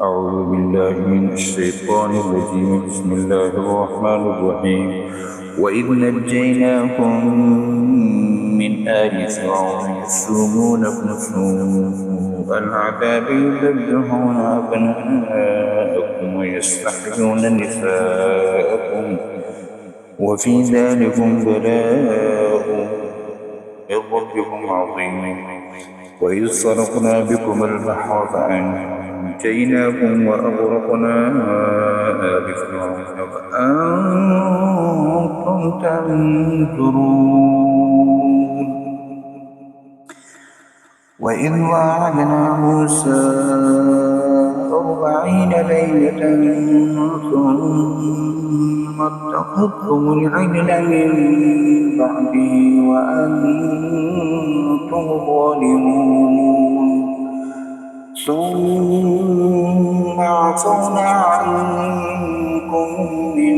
أعوذ بالله من الشيطان الرجيم. بسم الله الرحمن الرحيم. وإذ نجيناكم من آل فرعون يسومونكم سوء العذاب يذبحون أبناءكم ويستحيون نساءكم وفي ذلكم بلاء من ربكم عظيم. وإذ صرفنا بكم البحر فأنجيناكم وأغرقنا آل فرعون وأنتم تنظرون. وإذ وعدنا موسى 40 ليلة ثم اتخذتم العجل من بعده وأنتم ظالمون ثم عفونا عنكم من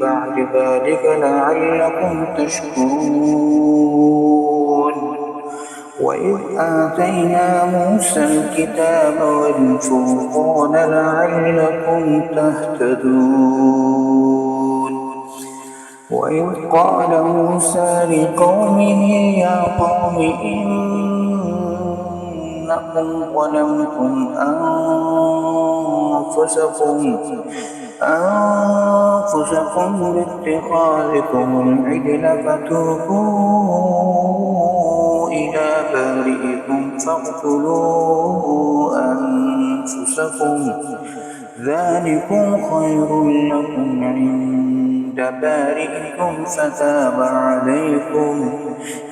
بعد ذلك لعلكم تشكرون. وإذ آتينا موسى الكتاب والفرقان لعلكم تهتدون. وإذ قال موسى لقومه يا قوم إنكم ظلمتم أنفسكم باتخاذكم العجل فتوبوا إلى بارئكم فاقتلوا أنفسكم ذلكم خير لكم عند بارئكم فتاب عليكم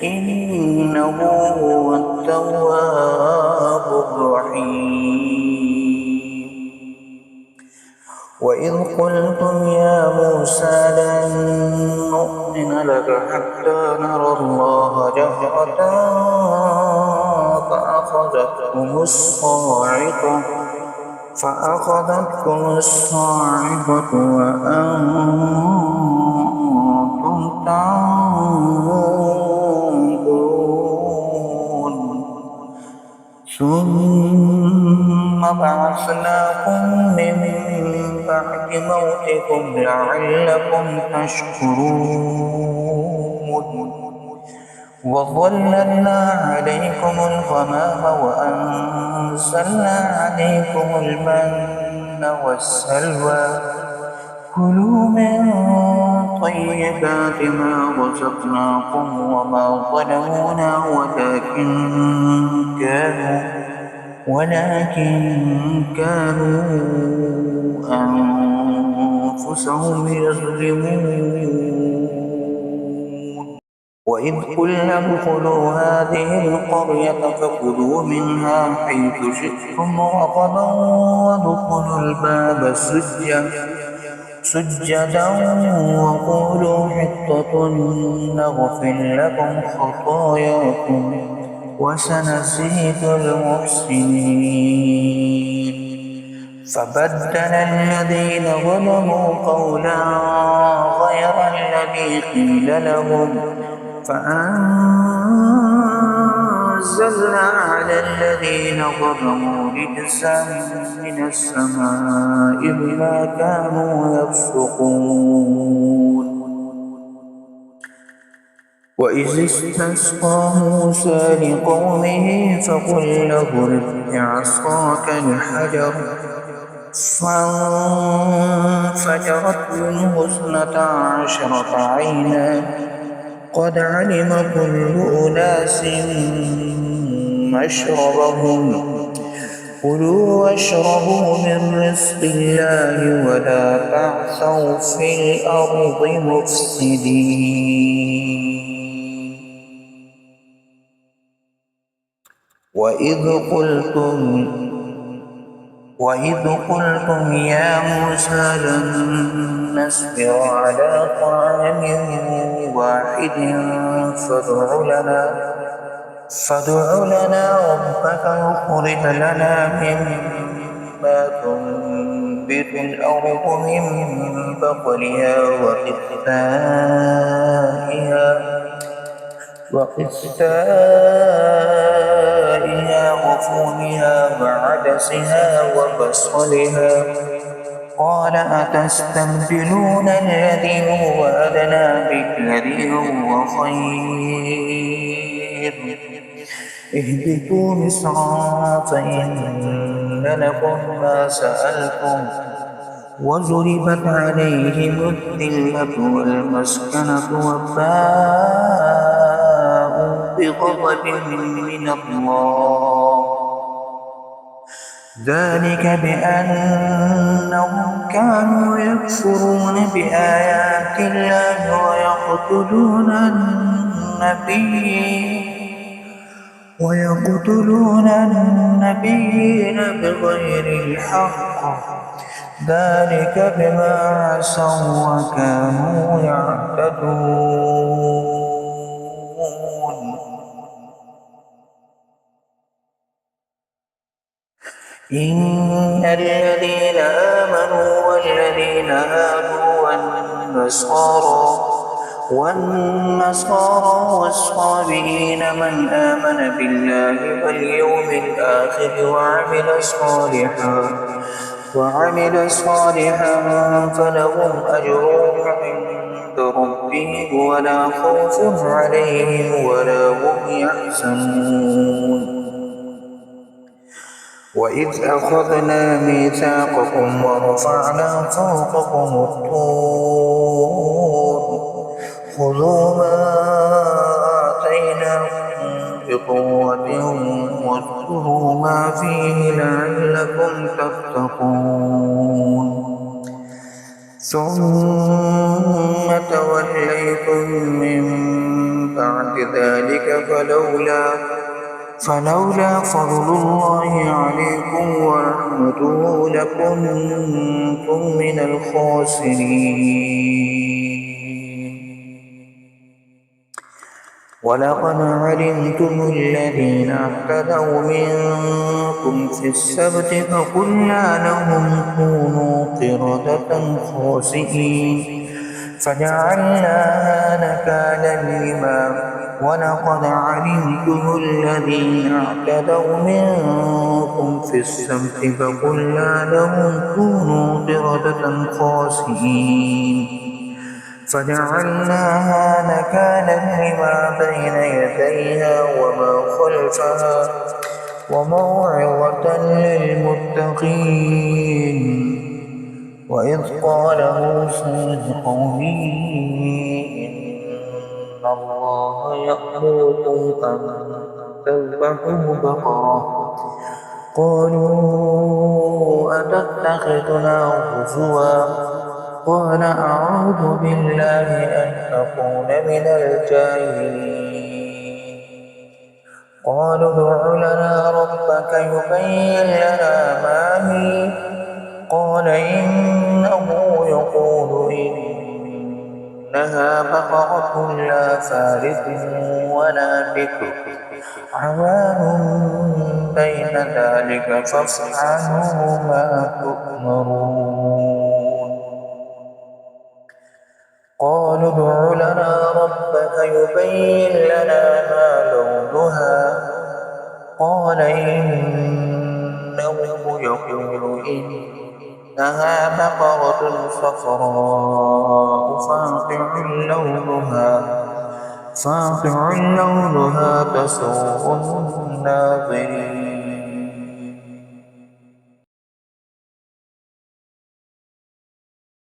إنه هو التواب الرحيم. وإذ قلتم يا موسى لن نؤمن لك حتى نرى الله جهرة فأخذتكم الصاعقة وأنتم تنظرون ثم بعثناكم من بعد موتكم لعلكم تشكرون. وظللنا عليكم الغمام وأنزلنا عليكم المن والسلوى كلوا من طيبات ما رزقناكم وما ظلمونا ولكن كانوا أنفسهم يظلمون. وإذ قلنا ادخلوا هذه القرية فكلوا منها حيث شئتم رغدا وادخلوا الباب سجدا وقولوا حطة نغفر لكم خطاياكم وسنزيد المحسنين. فبدل الذين ظلموا قولا غير الذي قيل لهم فأنزلنا على الذين ظلموا رجزا من السماء بما كانوا يفسقون. وإذ استسقى موسى لقومه فقل له اضرب بعصاك الحجر فانفجرت منه 12 عينا قد علم كل أناس مشربهم كلوا واشربوا من رزق الله ولا تعثوا في الأرض مفسدين. وإذ قلتم يا موسى لن نصبر على طعام واحد فادع لنا ربك يخرج لنا مما تنبت الأرض من بقلها وقثائها وفومها وعدسها وبصلها قال أتستبدلون الذي هو أدنى بالذي هو خير اهبطوا مصرا فإن لكم ما سألتم وضربت عليهم الذلة والمسكنة وباءوا بغضب من الله ذلك بأنهم كانوا يكفرون بآيات الله ويقتلون النبيين بغير الحق ذلك بما عصوا وكانوا يعتدون إن الذين آمنوا والذين هادوا والنصارى والصابئين من آمن بالله واليوم الآخر وعمل صالحا فلهم أجرهم عند ربهم ولا خوف عليهم ولا هم يحزنون وإذ أخذنا ميثاقكم ورفعنا فوقكم الطور خذوا ما آتيناكم بقوة واذكروا ما فيه لعلكم تتقون ثم توليتم من بعد ذلك فلولا فضل الله عليكم ورحمته لكنتم من الخاسرين ولقد علمتم الذين اعتدوا منكم في السبت فقلنا لهم كونوا قردة خاسئين فجعلناها نكالا لما ولقد علمتم الذين اعتدوا منكم في السبت فقلنا لهم كونوا قردة خاسئين فجعلناها نكالا لما بين يديها وما خلفها وموعظة للمتقين وإذ قال موسى لقومه إن الله يأمركم أن تذبحوا بقرة قالوا أتتخذنا هزوا قال أعوذ بالله أن أكون من الجاهلين قالوا ادع لنا ربك يبين لنا ما هي قال إنه يقول إنها بقرة لا فارض ولا بكر عوان بين ذلك فافعلوا ما تؤمرون قالوا ادع لنا ربك يبين لنا ما لونها قال إنه يقول إنها بقرة صفراء فاقع لونها تسوء الناظرين